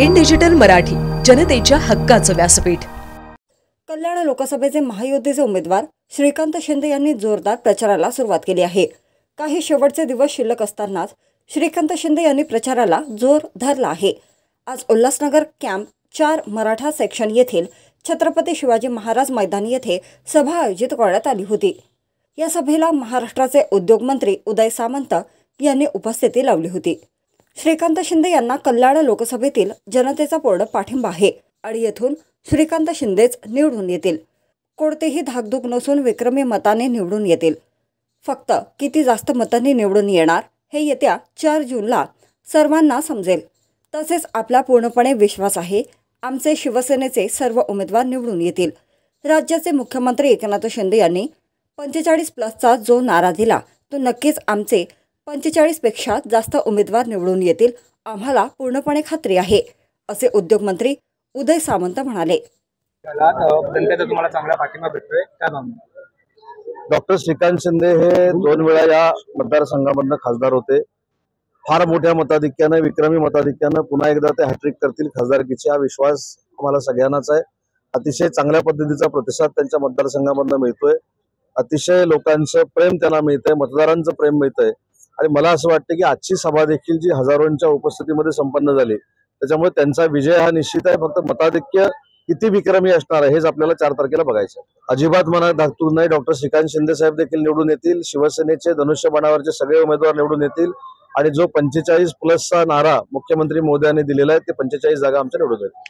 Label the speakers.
Speaker 1: In digital Marathi, जनतेच्या हक्काचं व्यासपीठ।
Speaker 2: कल्याण लोकसभेचे महायुतीचे उमेदवार श्रीकांत शिंदे यांनी जोरदार प्रचाराला सुरुवात केली आहे। काही शेवटचे दिवस शिल्लक असतानाच श्रीकांत शिंदे यांनी प्रचाराला जोर धरला आहे। आज उल्हासनगर कॅम्प 4 मराठा सेक्शन येथील छत्रपती शिवाजी महाराज मैदान येथे सभा आयोजित करण्यात आली होती। या सभेला महाराष्ट्राचे उद्योग मंत्री उदय सामंत यांनी उपस्थिती लावली होती। श्रीकांत शिंदे यांना कल्याण लोकसभेतील जनतेचा पूर्ण पाठिंबा आहे आणि येथून श्रीकांत शिंदेच निवडून येतील। कोणतेही धाकधूक नसून विक्रमी मताने निवडून येतील। फक्त किती जास्त मतांनी निवडून येणार हे येत्या 4 जूनला सर्वांना समजेल। तसेच आपला पूर्णपणे विश्वास आहे, आमचे शिवसेनेचे सर्व उमेदवार निवडून येतील। राज्याचे मुख्यमंत्री एकनाथ शिंदे यांनी 45+चा जो नारा दिला तो नक्कीच आमचे 45 पेक्षा जास्त उमेदवार निवडून येतील, आम्हाला पूर्णपणे खात्री आहे, असे उद्योगमंत्री उदय सामंत म्हणाले।
Speaker 3: जनतेचा तुम्हाला चांगला पाठिंबा भेटतोय काय मागणी?
Speaker 4: डॉक्टर श्रीकांत शिंदे हे 2 वेळा या मतदारसंघामधून खासदार होते। फार मोठ्या मताधिक्याने, विक्रमी मताधिक्याने पुन्हा एकदा ते हॅट्रिक करतील खासदारकीचा विश्वास आम्हाला सगळ्यांनाच आहे। अतिशय चांगल्या पद्धतीचा प्रतिसाद त्यांच्या मतदारसंघामधून मिळतोय। अतिशय लोकांचं प्रेम त्यांना मिळतंय, मतदारांचं प्रेम मिळतंय आणि मला असं वाटतं की आजची सभा देखील जी हजारोंच्या उपस्थितीमध्ये संपन्न झाली त्याच्यामुळे त्यांचा विजय हा निश्चित आहे। फक्त मताधिक्य किती विक्रमी असणार आहे हेच आपल्याला 4 तारखेला बघायचं आहे। अजिबात मनात धाकधूक नाही। डॉक्टर श्रीकांत शिंदे साहेब देखील निवडून येतील। शिवसेनेचे धनुष्यबाणावरचे सगळे उमेदवार निवडून येतील आणि जो 45+चा नारा मुख्यमंत्री मोदयांनी दिलेला आहे ते 45 जागा आमच्या निवडून येतील।